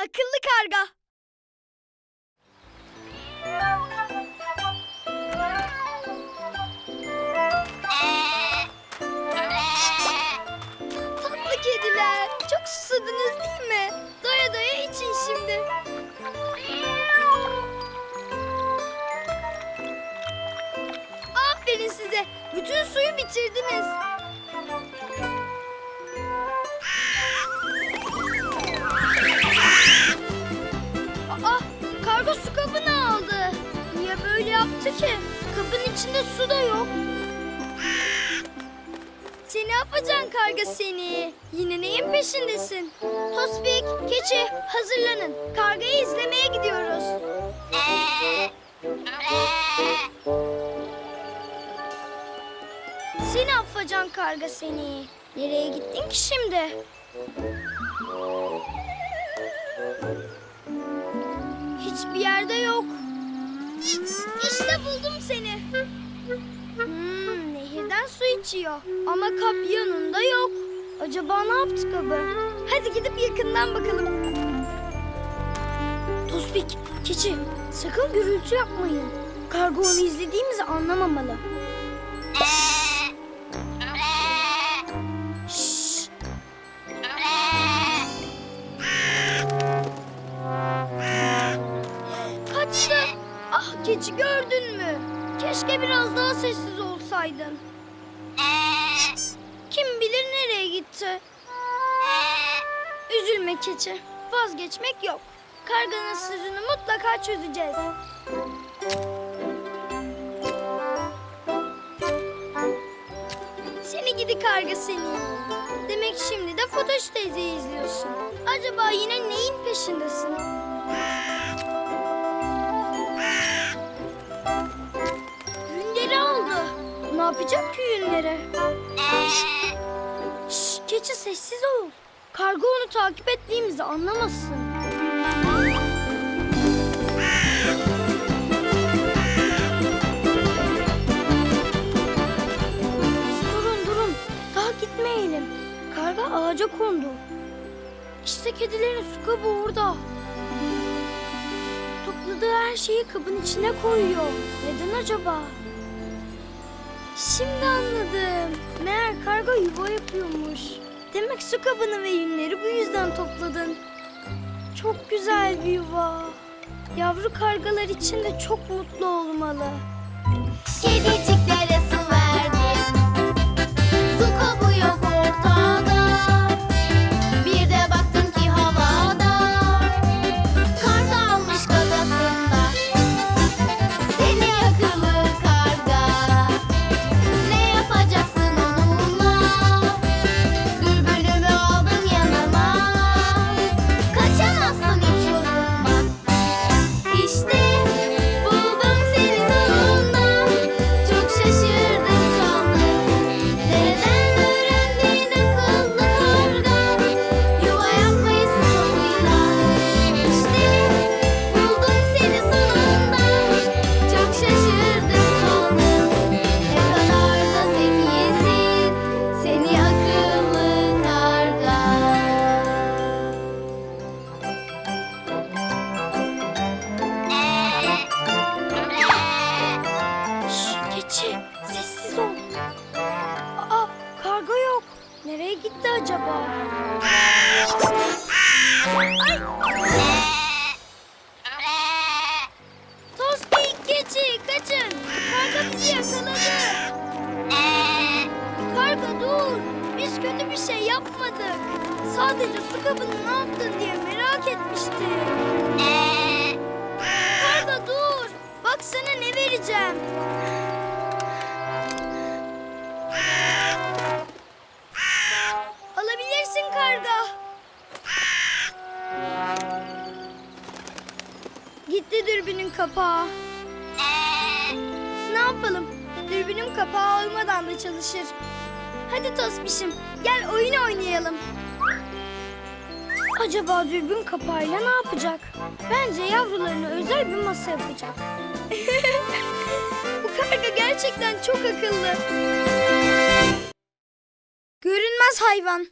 akıllı karga. Tatlı kediler, çok susadınız değil mi? Doya doya için şimdi. Aferin size, bütün suyu bitirdiniz. Aa, karga su kabını aldı. Niye böyle yaptı ki? Kabın içinde su da yok. Seni yapacaksın karga seni. Yine neyin peşindesin? Tospik, keçi hazırlanın. Kargayı izlemeye gidiyoruz. Seni afacan karga seni. Nereye gittin ki şimdi? Hiçbir yerde yok. İşte buldum seni. Nehirden su içiyor. Ama kap yanında yok. Acaba ne yaptı kabı? Hadi gidip yakından bakalım. Tospik, keçi, sakın gürültü yapmayın. Karga onu izlediğimizi anlamamalı. Şşş. Kaçtı. Ah keçi, gördün mü? Keşke biraz daha sessiz olsaydın. Kim bilir nereye gitti? Üzülme keçi. Vazgeçmek yok. Karganın sırrını mutlaka çözeceğiz. Seni gidi karga seni. Demek şimdi de Fatoş teyzeyi izliyorsun. Acaba yine neyin peşindesin? Yünleri aldı. Ne yapacak ki yünleri? Şşş, keçi sessiz ol. Karga onu takip ettiğimizi anlamasın. Durun. Daha gitmeyelim. Karga ağaca kondu. İşte kedilerin su kabı orada. Topladığı her şeyi kabın içine koyuyor. Neden acaba? Şimdi anladım. Meğer karga yuva yapıyormuş. Demek su kabını ve yünleri bu yüzden topladın. Çok güzel bir yuva. Yavru kargalar için de çok mutlu olmalı. Kediciklere su verdim. Su kabı yok ortada. Bir de baktım ki havada. Kar da almış gagasında. Seni akıllı karga. Ne yapacaksın onunla? Dürbünümü aldım yanıma. Kaçamazsın hiç yoluma. İşte buldum seni sonunda. Çok şaşırdım kaldım. Nereden öğrendin akıllı karga? Yuva yapmayı sonuyla. İşte buldum seni sonunda. Çok şaşırdım kaldım. Ne kadar da zekisin. Seni akıllı karga. Şşş, keçi, sessiz ol. Aa, karga yok. Nereye gitti acaba? Ay! Tospik, keçi, kaçın. Karga bizi yakaladı. Karga dur. Biz kötü bir şey yapmadık. Sadece su kabını ne yaptın diye merak etmiştik. Karga dur. Bak sana ne vereceğim. Alabilirsin karga. Gitti dürbünün kapağı. Ne yapalım? Dürbünün kapağı olmadan da çalışır. Hadi Tospiş'im, gel oyun oynayalım. Acaba dürbün kapağıyla ne yapacak? Bence yavrularına özel bir masa yapacak. Bu karga gerçekten çok akıllı. Görünmez hayvan.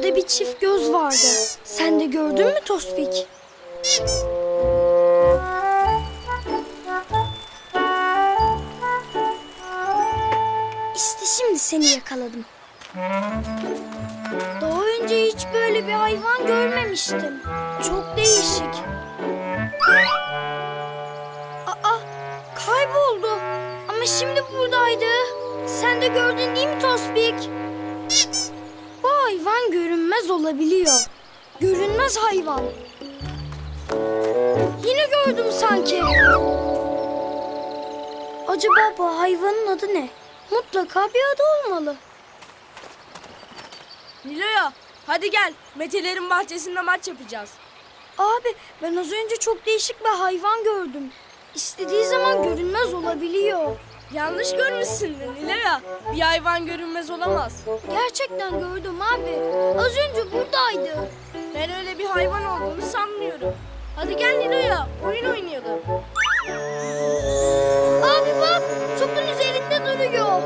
Orada bir çift göz vardı. Sen de gördün mü Tospik? İşte şimdi seni yakaladım. Daha önce hiç böyle bir hayvan görmemiştim. Çok değişik. Aa, kayboldu. Ama şimdi buradaydı. Sen de gördün değil mi Tospik? Bu hayvan görünmez olabiliyor. Görünmez hayvan. Yine gördüm sanki. Acaba bu hayvanın adı ne? Mutlaka bir adı olmalı. Nilo'ya hadi gel. Metelerin bahçesinde maç yapacağız. Abi ben az önce çok değişik bir hayvan gördüm. İstediği zaman görünmez olabiliyor. Yanlış görmüşsündür Nilo'ya. Bir hayvan görünmez olamaz. Gerçekten gördüm abi. Az önce buradaydı. Ben öyle bir hayvan olduğunu sanmıyorum. Hadi gel Nilo'ya oyun oynayalım. Abi bak topun üzerinde duruyor.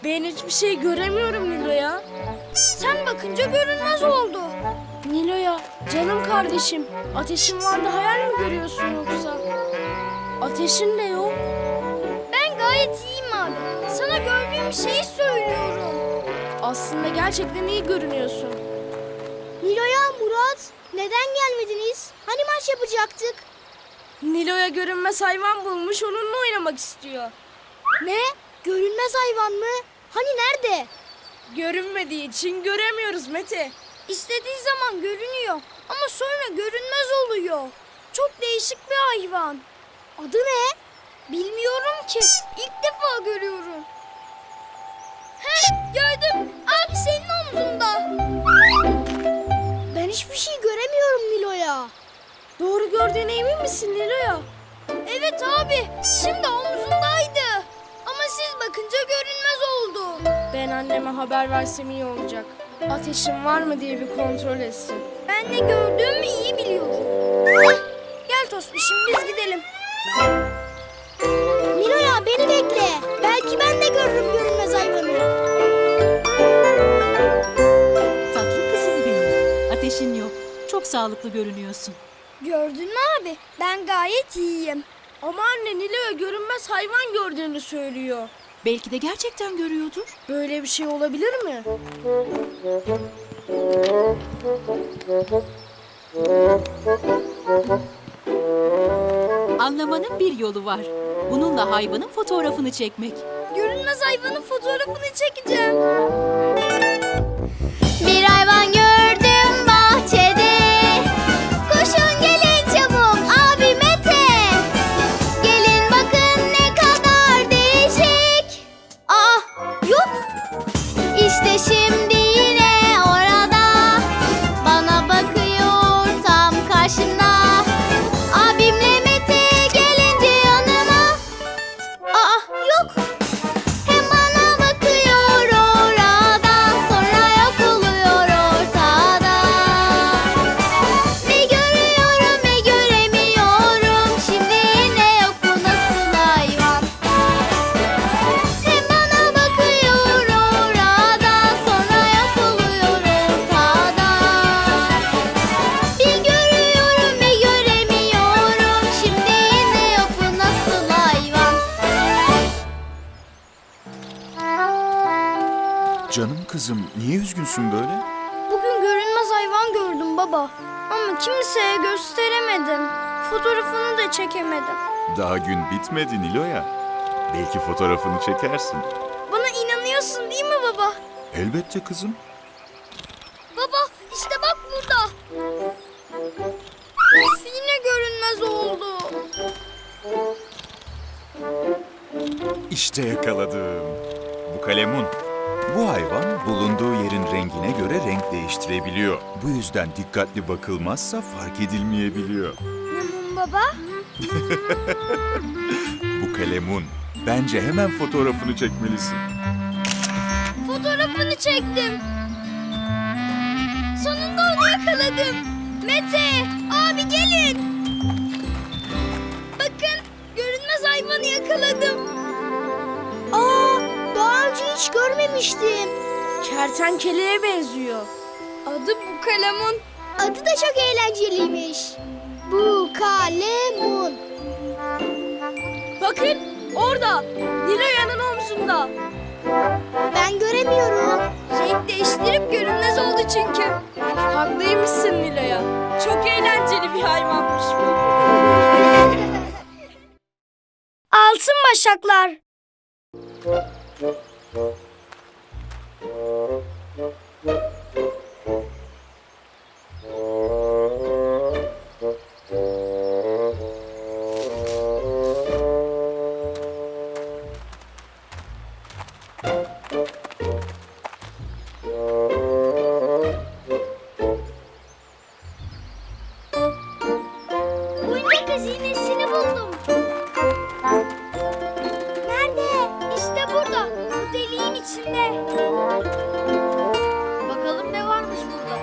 Ben hiçbir şey göremiyorum Nilo'ya. Sen bakınca görünmez oldu. Nilo'ya canım kardeşim. Ateşin var da hayal mi görüyorsun yoksa? Ateşin de yok. Ben gayet iyiyim abi. Sana gördüğüm şeyi söylüyorum. Aslında gerçekten iyi görünüyorsun. Nilo'ya, Murat, neden gelmediniz? Hani maç yapacaktık? Nilo'ya görünmez hayvan bulmuş onunla oynamak istiyor. Ne? Görünmez hayvan mı? Hani nerede? Görünmediği için göremiyoruz Mete. İstediği zaman görünüyor ama sonra görünmez oluyor. Çok değişik bir hayvan. Adı ne? Bilmiyorum ki. İlk defa görüyorum. He, gördüm. Abi senin omzunda. Ben hiçbir şey göremiyorum Nilo'ya. Doğru gördüğüne emin misin Nilo'ya? Evet abi. Şimdi omzundaydı. Ama siz bakınca görünmez oldu. Ben anneme haber versem iyi olacak. Ateşin var mı diye bir kontrol etsin. Ben ne gördüğümü iyi biliyorum. Gel Tospiş'im biz gidelim. Nilo'ya beni bekle. Belki ben de görürüm görünmez hayvanı. Tatlı kızım benim. Ateşin yok. Çok sağlıklı görünüyorsun. Gördün mü abi? Ben gayet iyiyim. Ama anne Nilo'ya görünmez hayvan gördüğünü söylüyor. Belki de gerçekten görüyordur. Böyle bir şey olabilir mi? Anlamanın bir yolu var. Bununla hayvanın fotoğrafını çekmek. Görünmez hayvanın fotoğrafını çekeceğim. Bir hayvan gördüm bahçede. Koşun gelin çabuk abi Mete. Gelin bakın ne kadar değişik. Aa yok. İşte şimdi yine orada. Bana bakıyor tam karşımda. Abimle Mete gelince yanıma. Aa yok. Hem bana bakıyor oradan sonra yok oluyor ortada. Ne görüyorum ne göremiyorum. Şimdi yine yok bu nasıl hayvan. Hem bana bakıyor oradan sonra yok oluyor ortada. Bir görüyorum bir göremiyorum. Şimdi yine yok bu nasıl hayvan. Canım kızım, niye üzgünsün böyle? Bugün görünmez hayvan gördüm baba. Ama kimseye gösteremedim. Fotoğrafını da çekemedim. Daha gün bitmedi Nilo'ya. Belki fotoğrafını çekersin. Bana inanıyorsun değil mi baba? Elbette kızım. Baba işte bak burada. Of, yine görünmez oldu. İşte yakaladım. Bu kalemun. Bu hayvan bulunduğu yerin rengine göre renk değiştirebiliyor. Bu yüzden dikkatli bakılmazsa fark edilmeyebiliyor. Nemun baba? Bu kalemun. Bence hemen fotoğrafını çekmelisin. Fotoğrafını çektim. Sonunda onu yakaladım. Mete, abi gelin. Bakın, görünmez hayvanı yakaladım. Aa, daha önce hiç görmemiştim. Kertenkeleye benziyor. Adı bu kalemun. Adı da çok eğlenceliymiş. Bu kalemun. Bakın orada. Niloya'nın omzunda. Ben göremiyorum. Renk değiştirip görünmez oldu çünkü. Haklıymışsın Niloya. Çok eğlenceli bir hayvanmış bu. Altın başaklar. Oyuncak hazinesini buldum. Nerede? İşte burada. Bu deliğin içinde. Bakalım ne varmış burada.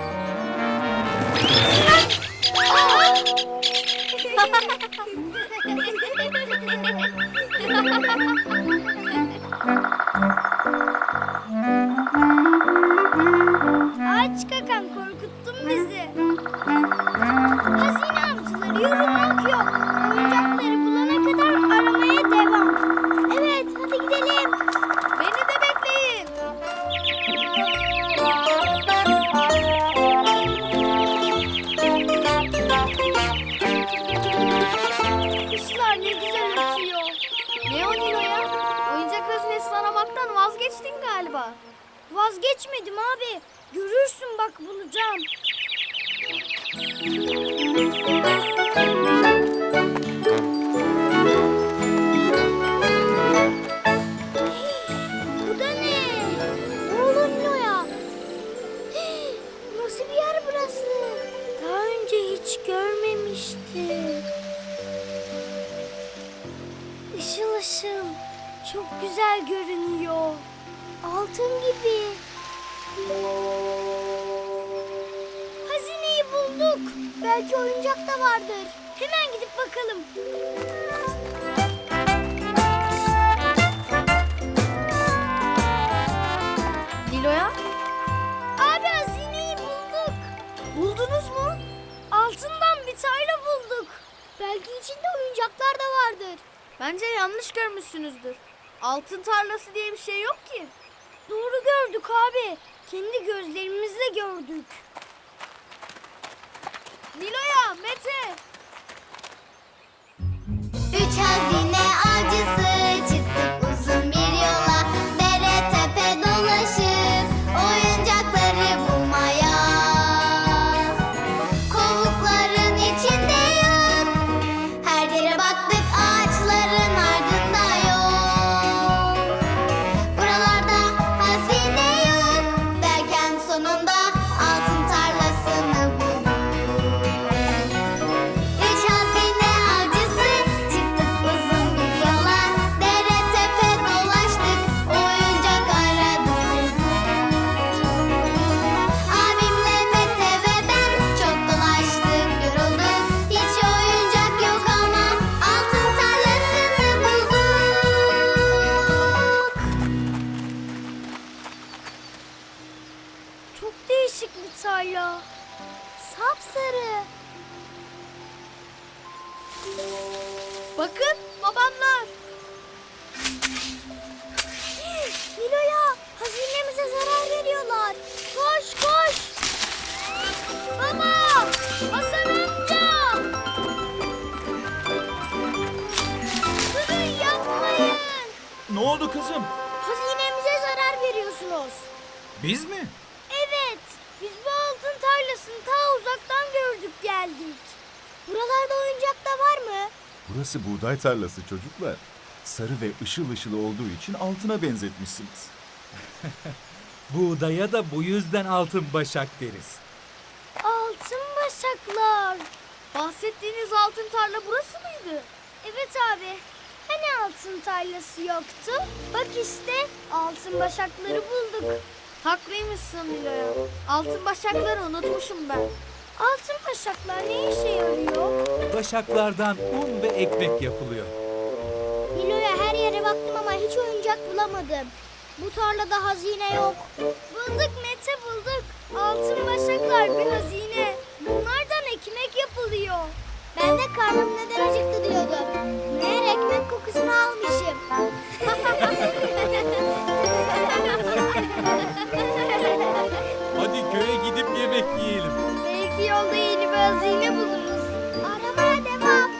Aç kakan, korkuttun bizi. Hazine avcıları, yorulmak yok. Oyuncakları bulana kadar aramaya devam. Evet, hadi gidelim. Beni de bekleyin. Kuşlar ne güzel ötüyor. Ne o Nilo'ya? Oyuncak hazinesini aramaktan vazgeçtin galiba. Vazgeçmedim abi. Görürsün bak, bulacağım. Bu da ne? Ne olur Nilo'ya? Nasıl bir yer burası? Daha önce hiç görmemiştim. Işıl ışıl, çok güzel görünüyor. Altın gibi. Hazineyi bulduk. Belki oyuncak da vardır. Hemen gidip bakalım. Niloya? Abi, hazineyi bulduk. Buldunuz mu? Altından bir tane bulduk. Belki içinde oyuncaklar da vardır. Bence yanlış görmüşsünüzdür. Altın tarlası diye bir şey yok ki. Doğru gördük abi. Kendi gözlerimizle gördük. Nilo'ya, Mete. Üç hazine avcısı çıktık uzun bir yola. Dere tepe dolaşıp oyuncakları bulmaya. Kovukların içinde yok. Her yere baktık, ağaçların ardında yok. Buralarda hazine yok derken sonunda altın tarlasını bulduk. Üç hazine avcısı çıktık uzun bir yola. Dere tepe dolaştık, oyuncak aradık. Abimle Mete ve ben çok dolaştık, yorulduk. Hiç oyuncak yok ama altın tarlasını bulduk. Çok değişik bir tarla. Sapsarı. Bakın, babamlar. Nilo'ya, hazinemize zarar veriyorlar. Koş koş. Baba! Hasan amca! Durun, yapmayın. Ne oldu kızım? Hazinemize zarar veriyorsunuz. Biz mi? Evet, biz bu altın tarlasını ta uzaktan gördük, geldik. Buralarda oyuncak da var mı? Burası buğday tarlası çocuklar. Sarı ve ışıl ışıl olduğu için altına benzetmişsiniz. Buğdaya da bu yüzden altın başak deriz. Altın başaklar. Bahsettiğiniz altın tarla burası mıydı? Evet abi. Hani altın tarlası yoktu? Bak işte, altın başakları bulduk. Haklıymışsın Nilo'ya. Altın başakları unutmuşum ben. Altın başaklar ne işe yarıyor? Başaklardan un ve ekmek yapılıyor. Nilo'ya, her yere baktım ama hiç oyuncak bulamadım. Bu tarlada hazine yok. Bulduk Mete, bulduk. Altın başaklar bir hazine. Bunlardan ekmek yapılıyor. Ben de karnım neden acıktı diyordum. Meğer ekmek kokusunu almışım. Hadi köye gidip yemek yiyelim. Belki yolda yeni bir hazine buluruz. Aramaya devam.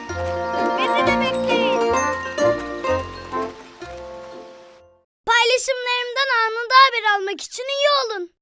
Beni de bekleyin. Paylaşımlarımdan anında haber almak için üye olun.